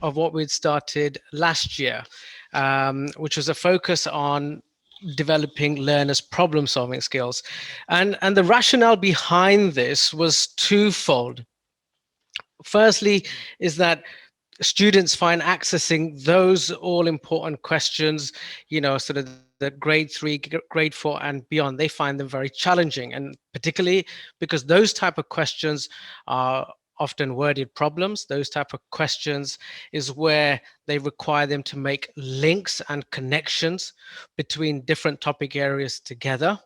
of what we'd started last year, which was a focus on developing learners' problem-solving skills. And the rationale behind this was twofold. Firstly, is that students find accessing those all important questions, sort of the grade 3, grade 4 and beyond, they find them very challenging, and particularly because those type of questions are often worded problems. Those type of questions is where they require them to make links and connections between different topic areas together.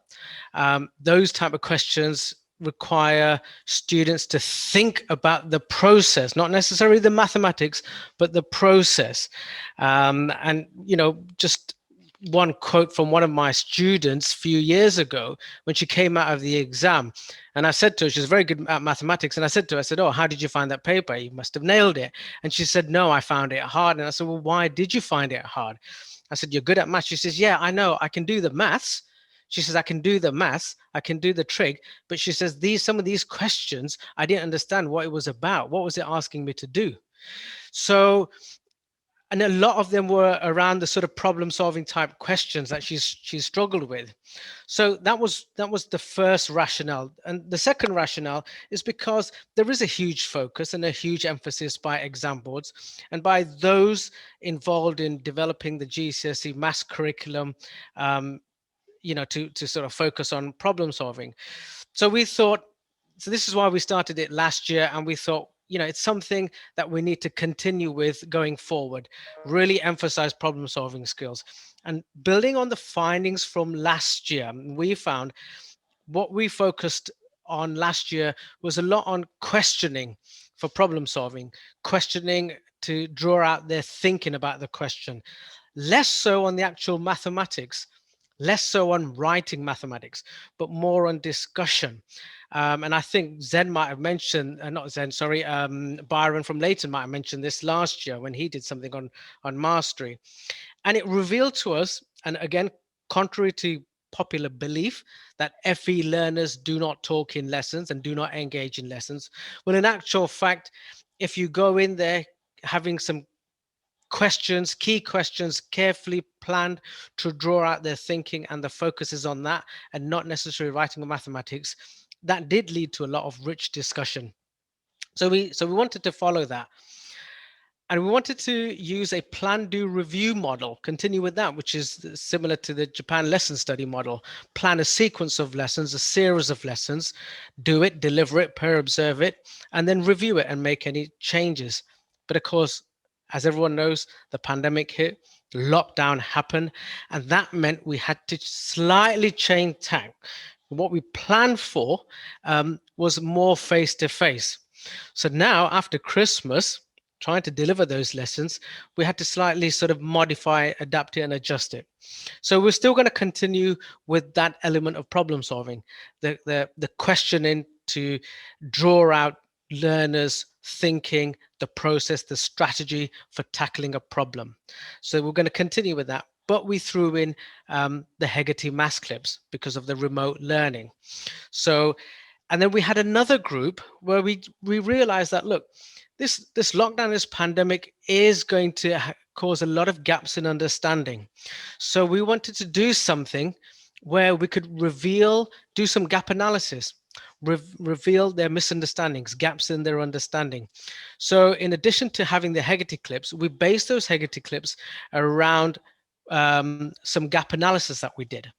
Those type of questions require students to think about the process, not necessarily the mathematics, but the process. And, just one quote from one of my students a few years ago when she came out of the exam. And I said to her, she's very good at mathematics. And I said to her, oh, how did you find that paper? You must have nailed it. And she said, no, I found it hard. And I said, well, why did you find it hard? I said, you're good at maths. She says, yeah, I know. I can do the maths. She says, I can do the maths, I can do the trig, but she says, some of these questions, I didn't understand what it was about. What was it asking me to do? So, and a lot of them were around the sort of problem solving type questions that she's struggled with. So that was the first rationale. And the second rationale is because there is a huge focus and a huge emphasis by exam boards and by those involved in developing the GCSE maths curriculum, to sort of focus on problem solving. So we thought, so this is why we started it last year, and we thought, it's something that we need to continue with going forward, really emphasize problem solving skills. And building on the findings from last year, we found what we focused on last year was a lot on questioning for problem solving, questioning to draw out their thinking about the question, less so on the actual mathematics, less so on writing mathematics, but more on discussion. And I think Zen might have mentioned, not Zen, sorry, Byron from Leighton might have mentioned this last year when he did something on mastery. And it revealed to us, and again, contrary to popular belief, that FE learners do not talk in lessons and do not engage in lessons. Well, in actual fact, if you go in there having some questions, key questions, carefully planned to draw out their thinking, and the focus is on that and not necessarily writing or mathematics, that did lead to a lot of rich discussion. So we wanted to follow that. And we wanted to use a plan, do, review model, continue with that, which is similar to the Japan lesson study model. Plan a sequence of lessons, a series of lessons, do it, deliver it, peer observe it, and then review it and make any changes. But of course, as everyone knows, the pandemic hit, lockdown happened, and that meant we had to slightly change tack. What we planned for was more face-to-face. So now, after Christmas, trying to deliver those lessons, we had to slightly sort of modify, adapt it, and adjust it. So we're still going to continue with that element of problem solving, the questioning to draw out learners' thinking, the process, the strategy for tackling a problem. So we're going to continue with that. But we threw in the Hegarty maths clips because of the remote learning. So, and then we had another group where we realized that, look, this lockdown, this pandemic is going to cause a lot of gaps in understanding. So we wanted to do something where we could do some gap analysis, reveal their misunderstandings, gaps in their understanding. So in addition to having the Hegarty clips, we based those Hegarty clips around some gap analysis that we did.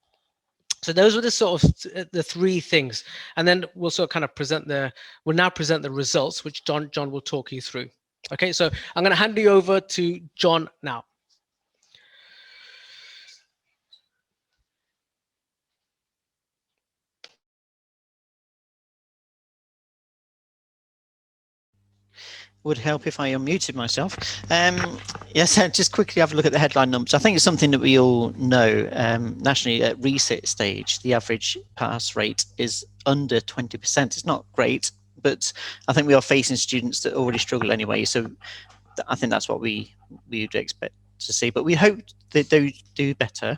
So those were the sort of the three things. And then we'll sort of kind of we'll now present the results, which John will talk you through. Okay, so I'm going to hand you over to John now. Would help if I unmuted myself. Yes, just quickly have a look at the headline numbers. I think it's something that we all know. Nationally, at resit stage, the average pass rate is under 20%. It's not great, but I think we are facing students that already struggle anyway. So I think that's what we would expect to see. But we hope that they do better.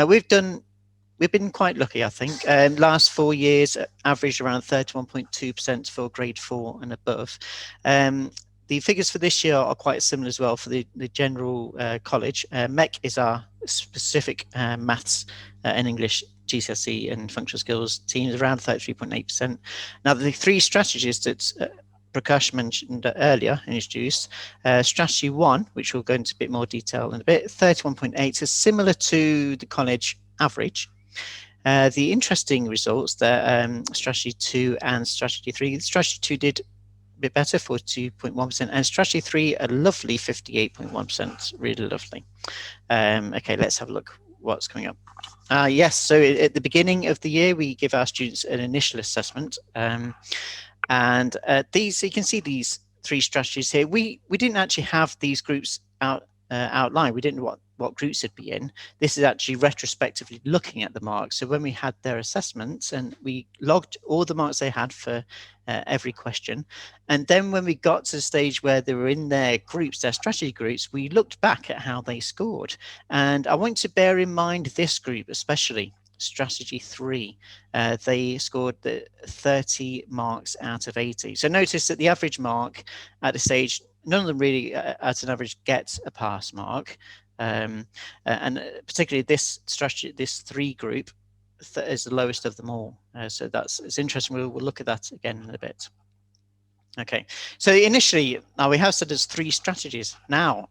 We've been quite lucky, I think. Last 4 years, averaged around 31.2% for grade 4 and above. the figures for this year are quite similar as well for the general college. MEC is our specific maths and English GCSE and functional skills teams, around 33.8%. Now, the three strategies that Prakash mentioned earlier and introduced, strategy 1, which we'll go into a bit more detail in a bit, 31.8, is similar to the college average. The interesting results there, strategy 2 and strategy 3. Strategy 2 did a bit better, 42.1%, and strategy 3 a lovely 58.1%, really lovely. Okay, let's have a look what's coming up. Yes, so at the beginning of the year, we give our students an initial assessment, and these, so you can see these three strategies here. We didn't actually have these groups outlined. We didn't know what groups they'd be in. This is actually retrospectively looking at the marks. So when we had their assessments and we logged all the marks they had for every question, and then when we got to the stage where they were in their groups, their strategy groups, we looked back at how they scored. And I want to bear in mind this group, especially strategy 3. They scored 30 marks out of 80. So notice that the average mark at this stage, none of them really at an average get a pass mark. And particularly this strategy, this 3 group is the lowest of them all. So it's interesting. We'll look at that again in a bit. Okay, so initially, now we have said there's 3 strategies. Now,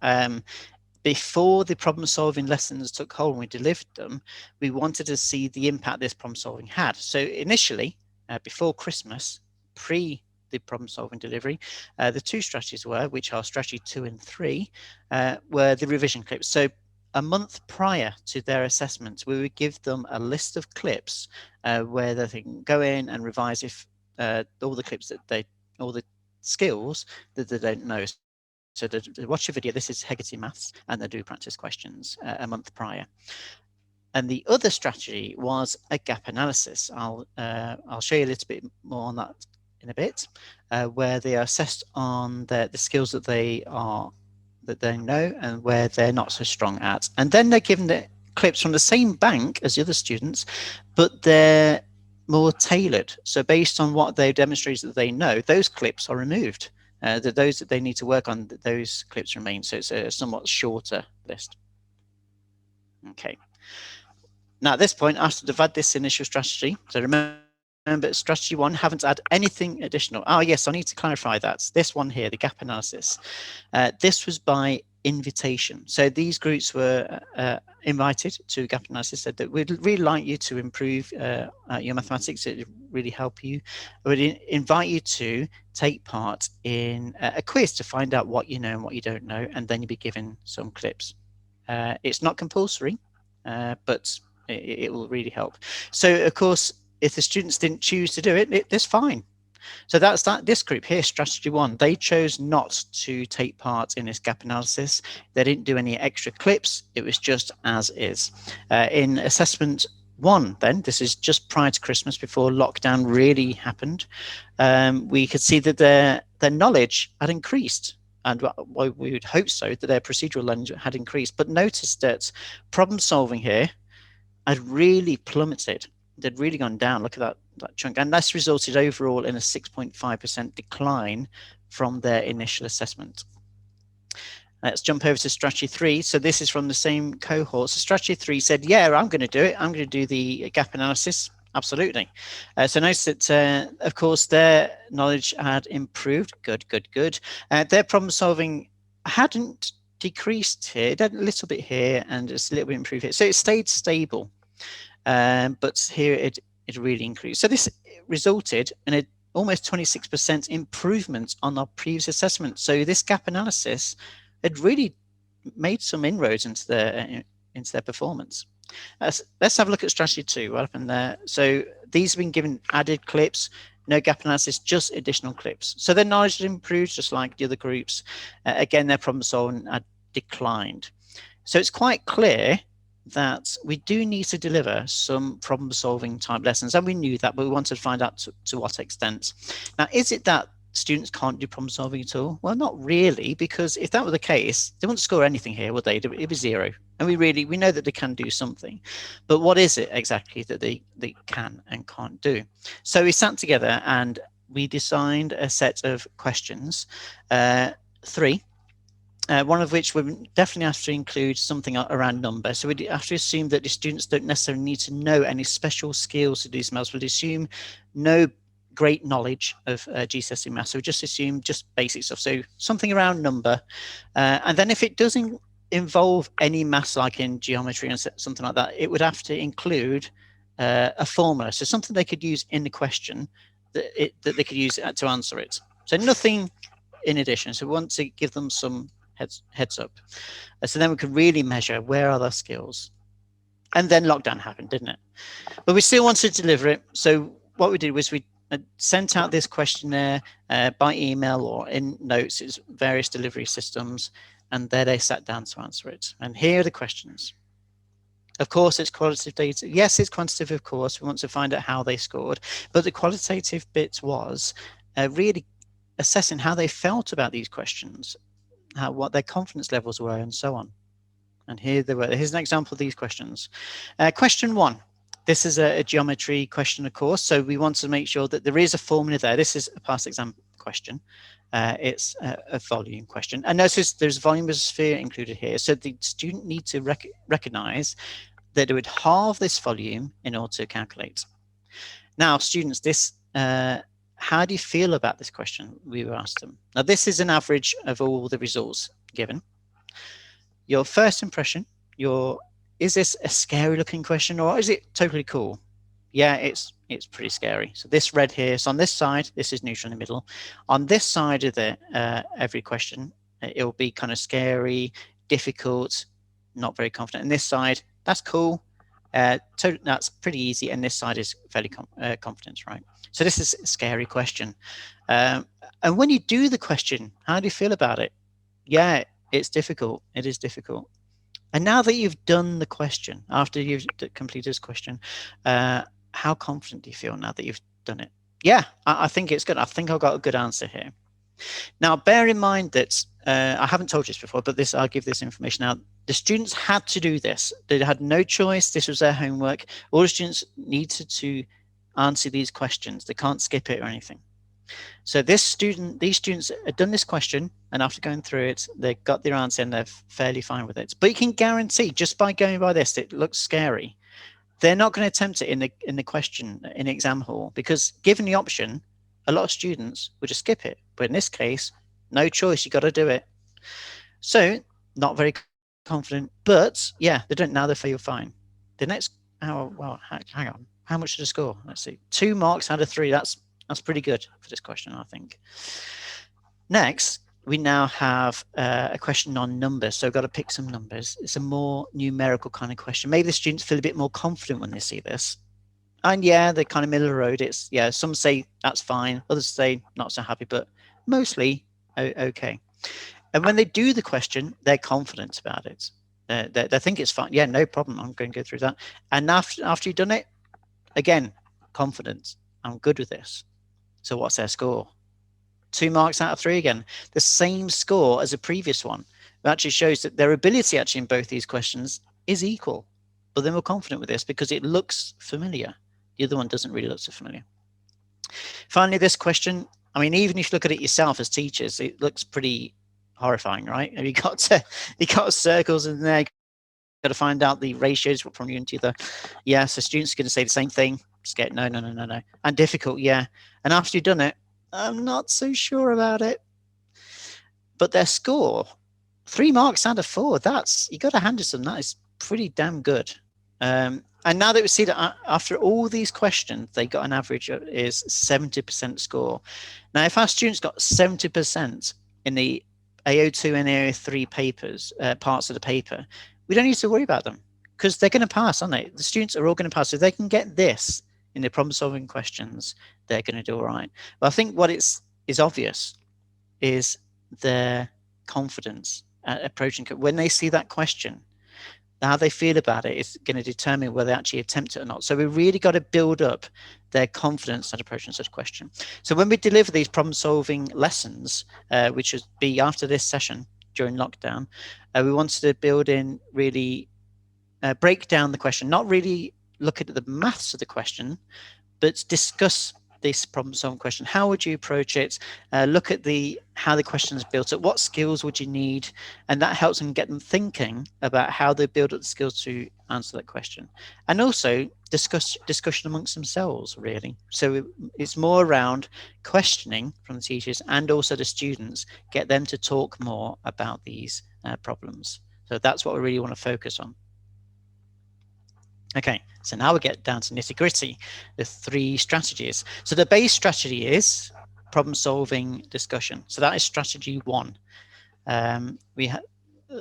before the problem-solving lessons took hold and we delivered them, we wanted to see the impact this problem-solving had. So initially, before Christmas, pre the problem-solving delivery, the 2 strategies were, which are strategy 2 and 3, were the revision clips. So a month prior to their assessments, we would give them a list of clips where they can go in and revise if all the clips that all the skills that they don't know. So they watch a video, this is Hegarty Maths, and they do practice questions a month prior. And the other strategy was a gap analysis. I'll show you a little bit more on that in a bit, where they are assessed on the skills that they know and where they're not so strong at. And then they're given the clips from the same bank as the other students, but they're more tailored. So based on what they've demonstrated that they know, those clips are removed. Those that they need to work on, those clips remain. So it's a somewhat shorter list. Okay. Now at this point, after they've had this initial strategy, so remember strategy 1, haven't had anything additional. Oh yes, I need to clarify that. This one here, the gap analysis, this was by invitation. So these groups were invited to gap analysis, said that we'd really like you to improve your mathematics. It would really help you. We'd invite you to take part in a quiz to find out what you know and what you don't know, and then you'll be given some clips. It's not compulsory, but it will really help. So of course, if the students didn't choose to do it, that's fine. So that's this group here, strategy 1. They chose not to take part in this gap analysis. They didn't do any extra clips. It was just as is. In assessment 1, then, this is just prior to Christmas, before lockdown really happened, we could see that their knowledge had increased. And we would hope so, that their procedural knowledge had increased. But notice that problem solving here had really plummeted. They'd really gone down. Look at that chunk. And that's resulted overall in a 6.5% decline from their initial assessment. Let's jump over to strategy 3. So this is from the same cohort. So strategy 3 said, yeah, I'm going to do it. I'm going to do the gap analysis. Absolutely. So notice that, of course, their knowledge had improved. Good. Their problem solving hadn't decreased here. It had a little bit here and just a little bit improved here. So it stayed stable. But here it really increased. So this resulted in a almost 26% improvement on our previous assessment. So this gap analysis had really made some inroads into their performance. Let's have a look at strategy 2. What happened there? So these have been given added clips, no gap analysis, just additional clips. So their knowledge had improved, just like the other groups. Again, their problem solving had declined. So it's quite clear that we do need to deliver some problem solving type lessons, and we knew that, but we wanted to find out to what extent. Now, is it that students can't do problem solving at all? Well, not really, because if that were the case, they wouldn't score anything here, would they? It'd be 0. And we know that they can do something, but what is it exactly that they can and can't do? So we sat together and we designed a set of questions three. One of which we definitely have to include something around number. So we have to assume that the students don't necessarily need to know any special skills to do some else. We'll assume no great knowledge of GCSE maths. So we just assume just basic stuff. So something around number. And then if it doesn't involve any maths, like in geometry and something like that, it would have to include a formula. So something they could use in the question that they could use to answer it. So nothing in addition. So we want to give them some heads up. So then we could really measure where are their skills. And then lockdown happened, didn't it? But we still wanted to deliver it. So what we did was we sent out this questionnaire by email or in notes. It's various delivery systems. And there they sat down to answer it. And here are the questions. Of course, it's qualitative data. Yes, it's quantitative, of course. We want to find out how they scored. But the qualitative bit was really assessing how they felt about these questions, what their confidence levels were, and so on. And here they were. Here's an example of these questions. Question one. This is a geometry question, of course. So we want to make sure that there is a formula there. This is a past exam question. It's a volume question. And notice there's volume as a sphere included here. So the student needs to recognize that it would halve this volume in order to calculate. Now, students, this how do you feel about this question? We were asked them. Now, this is an average of all the results given. Your first impression, is this a scary looking question or is it totally cool? Yeah, it's pretty scary. So this red here, so on this side, this is neutral in the middle. On this side of the every question, it will be kind of scary, difficult, not very confident. And this side, that's cool. That's pretty easy. And this side is fairly confident, right? So this is a scary question. And when you do the question, how do you feel about it? Yeah, it's difficult. It is difficult. And now that you've done the question, after you've completed this question, how confident do you feel now that you've done it? Yeah, I think it's good. I think I've got a good answer here. Now, bear in mind that I haven't told you this before, but I'll give this information out. The students had to do this. They had no choice. This was their homework. All the students needed to answer these questions. They can't skip it or anything. So these students had done this question, and after going through it, they got their answer and they're fairly fine with it. But you can guarantee, just by going by this, it looks scary. They're not going to attempt it in the question in the exam hall, because given the option, a lot of students would just skip it. But in this case, no choice, you got to do it. So not very confident, but yeah, they don't. Now they feel fine. The next, hang on, how much did I score? Let's see, 2 marks out of 3. That's pretty good for this question, I think. Next, we now have a question on numbers. So I've got to pick some numbers. It's a more numerical kind of question. Maybe the students feel a bit more confident when they see this. And yeah, they're kind of middle of the road. It's, yeah, some say that's fine. Others say not so happy, but mostly okay. And when they do the question, they're confident about it. They think it's fine. Yeah, no problem. I'm going to go through that. And after you've done it, again, confident. I'm good with this. So what's their score? 2 marks out of 3 again. The same score as a previous one. It actually shows that their ability actually in both these questions is equal. But they're more confident with this because it looks familiar. The other one doesn't really look so familiar. Finally, this question, I mean, even if you look at it yourself as teachers, it looks pretty horrifying, right? You got circles in there. You've got to find out the ratios from you and to the, yeah, so students are going to say the same thing. Scared, no. And difficult, yeah. And after you've done it, I'm not so sure about it. But their score, 3 marks out of 4, you got to hand it to them. That is pretty damn good. And now that we see that after all these questions, they got an average is 70% score. Now, if our students got 70% in the AO2 and AO3 papers, parts of the paper, we don't need to worry about them because they're going to pass, aren't they? The students are all going to pass. So if they can get this in the problem-solving questions, they're going to do all right. But I think what is obvious is their confidence at approaching when they see that question. How they feel about it is going to determine whether they actually attempt it or not. So we really got to build up their confidence at approaching such a question. So when we deliver these problem-solving lessons, which would be after this session during lockdown, we wanted to build in really break down the question, not really look at the maths of the question, but discuss this problem solving question, how would you approach it? Look at how the question is built up, what skills would you need, and that helps them get them thinking about how they build up the skills to answer that question. And also discussion amongst themselves, really. So it's more around questioning from the teachers and also the students, get them to talk more about these problems. So that's what we really want to focus on. Okay, so now we get down to nitty gritty, the 3 strategies. So the base strategy is problem solving discussion. So that is strategy 1.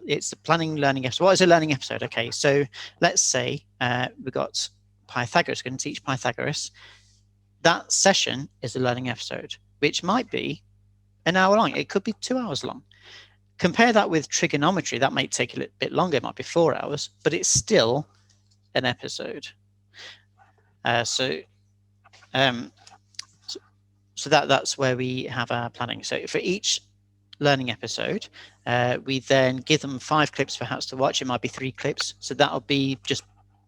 It's the planning learning episode. What is a learning episode? Okay, so let's say we've got Pythagoras, going to teach Pythagoras. That session is a learning episode, which might be an hour long. It could be 2 hours long. Compare that with trigonometry. That might take a little bit longer. It might be 4 hours, but it's still an episode. So that's where we have our planning. So for each learning episode, we then give them 5 clips perhaps to watch. It might be 3 clips. So that'll be just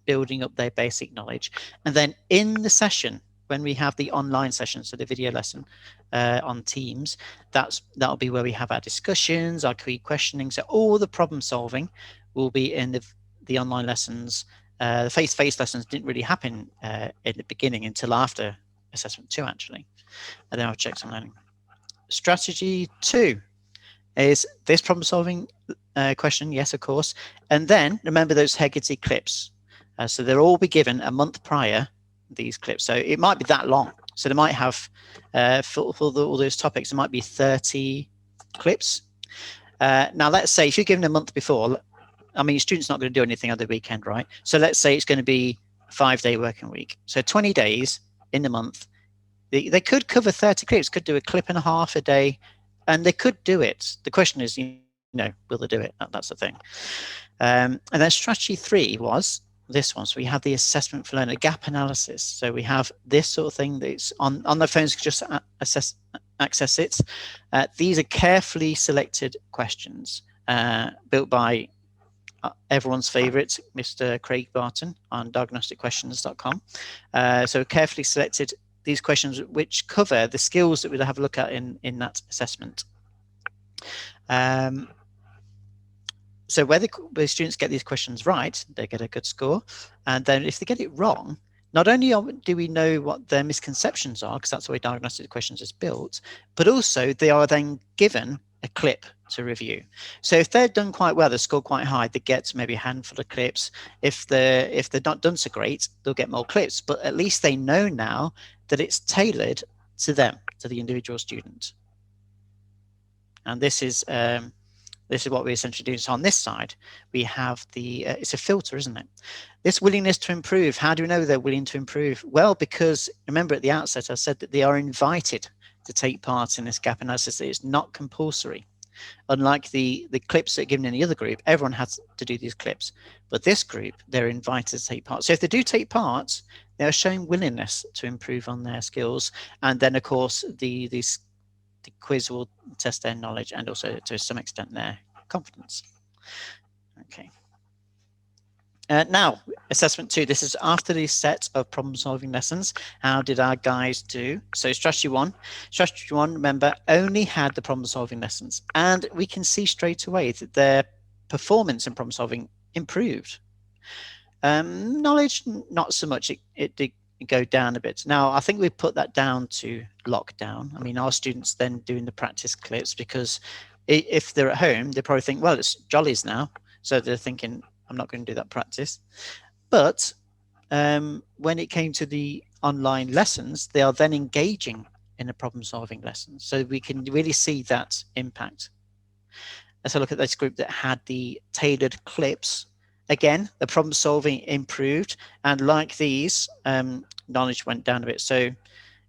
building up their basic knowledge. And then in the session, when we have the online session, so the video lesson on Teams, that'll be where we have our discussions, our key questioning. So all the problem solving will be in the online lessons. The face-to-face lessons didn't really happen in the beginning until after assessment 2, actually. And then I'll check some learning. Strategy 2 is this problem-solving question, yes, of course. And then remember those Hegarty clips. So they'll all be given a month prior, these clips. So it might be that long. So they might have, for all those topics, it might be 30 clips. Now, let's say if you're given a month before, I mean, your student's not going to do anything on the weekend, right? So let's say it's going to be a 5-day working week. So 20 days in the month. They could cover 30 clips, could do a clip and a half a day, and they could do it. The question is, will they do it? That's the thing. And then strategy 3 was this one. So we have the assessment for learner, gap analysis. So we have this sort of thing that's on their phones, just access it. These are carefully selected questions built by everyone's favorite, Mr. Craig Barton on diagnosticquestions.com. So carefully selected these questions which cover the skills that we'll have a look at in that assessment. So where the students get these questions right, they get a good score. And then if they get it wrong, not only do we know what their misconceptions are, because that's the way Diagnostic Questions is built, but also they are then given a clip to review. So if they're done quite well, they score quite high, they get maybe a handful of clips. If they're not done so great, they'll get more clips, but at least they know now that it's tailored to them, to the individual student. And this is what we're essentially doing. So on this side, we have it's a filter, isn't it? This willingness to improve. How do we know they're willing to improve? Well, because remember at the outset, I said that they are invited to take part in this gap analysis. It's not compulsory. Unlike the clips that are given in the other group, everyone has to do these clips. But this group, they're invited to take part. So if they do take part, they are showing willingness to improve on their skills. And then, of course, the quiz will test their knowledge and also, to some extent, their confidence. Okay. Now, assessment 2. This is after the set of problem-solving lessons. How did our guys do? So strategy 1. Strategy 1, remember, only had the problem-solving lessons. And we can see straight away that their performance in problem-solving improved. Knowledge, not so much. It did go down a bit. Now, I think we put that down to lockdown. I mean, our students then doing the practice clips, because if they're at home, they probably think, well, it's jollies now. So they're thinking, I'm not going to do that practice. But when it came to the online lessons, they are then engaging in the problem-solving lessons. So we can really see that impact. Let's look at this group that had the tailored clips. Again, the problem-solving improved, and like these, knowledge went down a bit. So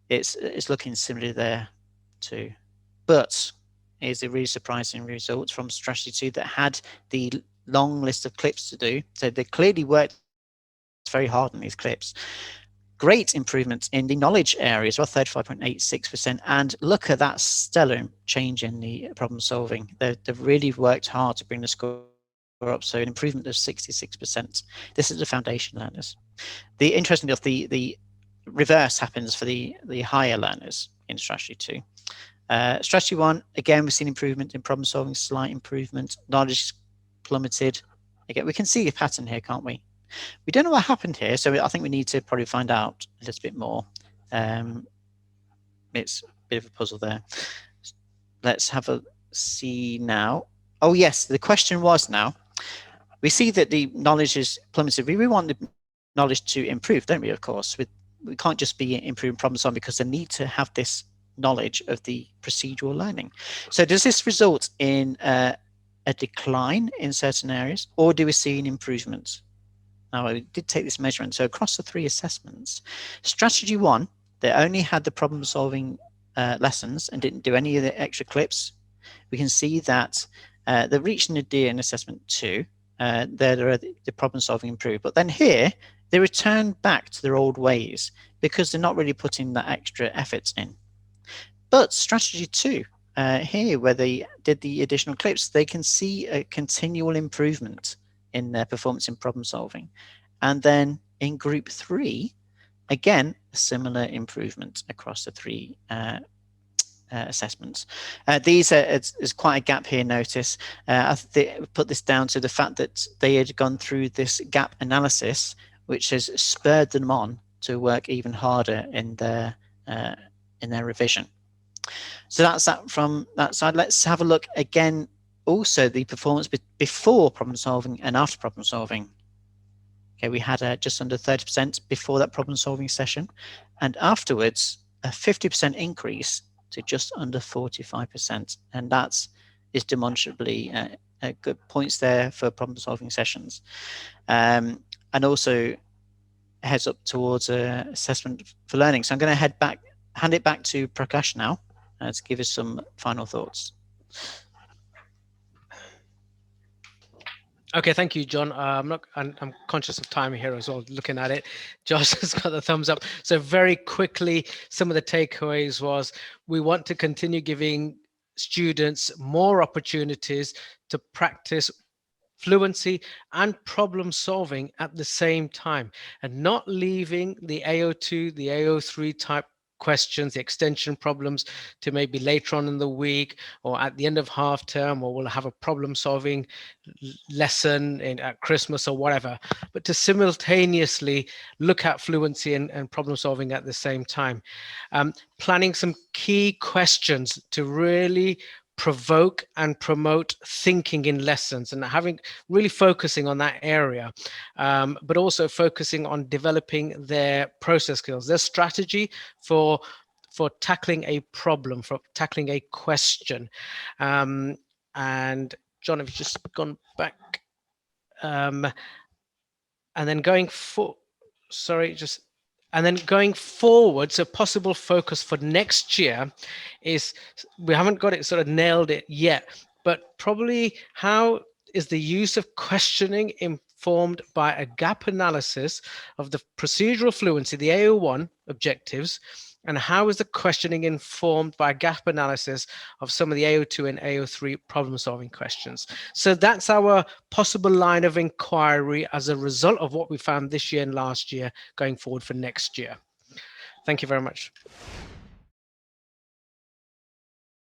it's looking similar there too. But here's a really surprising result from strategy 2 that had the long list of clips to do. So they clearly worked very hard on these clips. Great improvements in the knowledge areas, well, 35.86%. And look at that stellar change in the problem solving. They've really worked hard to bring the score up. So an improvement of 66%. This is the foundation learners. The interesting of the reverse happens for the higher learners in strategy 2. Strategy 1, again, we've seen improvement in problem solving, slight improvement, knowledge plummeted. Again, we can see a pattern here, can't we? We don't know what happened here, so I think we need to probably find out a little bit more. It's a bit of a puzzle there. Let's have a see now. Oh yes, the question was now, we see that the knowledge is plummeted. We want the knowledge to improve, don't we, of course? We can't just be improving problem solving because they need to have this knowledge of the procedural learning. So does this result in a decline in certain areas, or do we see an improvement? Now, I did take this measurement. So across the 3 assessments, strategy 1, they only had the problem solving lessons and didn't do any of the extra clips. We can see that they're reaching the D in assessment 2. The problem solving improved. But then here, they return back to their old ways because they're not really putting that extra effort in. But strategy 2, here where they did the additional clips, they can see a continual improvement in their performance in problem solving. And then in group 3, again, a similar improvement across the 3 assessments. There's quite a gap here, notice. I put this down to the fact that they had gone through this gap analysis, which has spurred them on to work even harder in their revision. So that's that from that side. Let's have a look again, also the performance before problem solving and after problem solving. Okay, we had just under 30% before that problem solving session, and afterwards a 50% increase to just under 45%, and is demonstrably good points there for problem solving sessions, and also heads up towards assessment for learning. So I'm going to hand it back to Prakash now to give us some final thoughts. Okay, thank you, John. I'm conscious of time here as well, looking at it. Josh has got the thumbs up. So very quickly, some of the takeaways was we want to continue giving students more opportunities to practice fluency and problem solving at the same time, and not leaving the AO2, the AO3 type questions, the extension problems, to maybe later on in the week or at the end of half term, or we'll have a problem solving lesson at Christmas or whatever, but to simultaneously look at fluency and problem solving at the same time. Planning some key questions to really provoke and promote thinking in lessons, and really focusing on that area, but also focusing on developing their process skills, their strategy for tackling a problem, for tackling a question. And John, have you just gone back? And then going forward, so possible focus for next year is, we haven't got it sort of nailed it yet, but probably how is the use of questioning informed by a gap analysis of the procedural fluency, the AO1 objectives, and how is the questioning informed by gap analysis of some of the AO2 and AO3 problem solving questions? So that's our possible line of inquiry as a result of what we found this year and last year, going forward for next year. Thank you very much.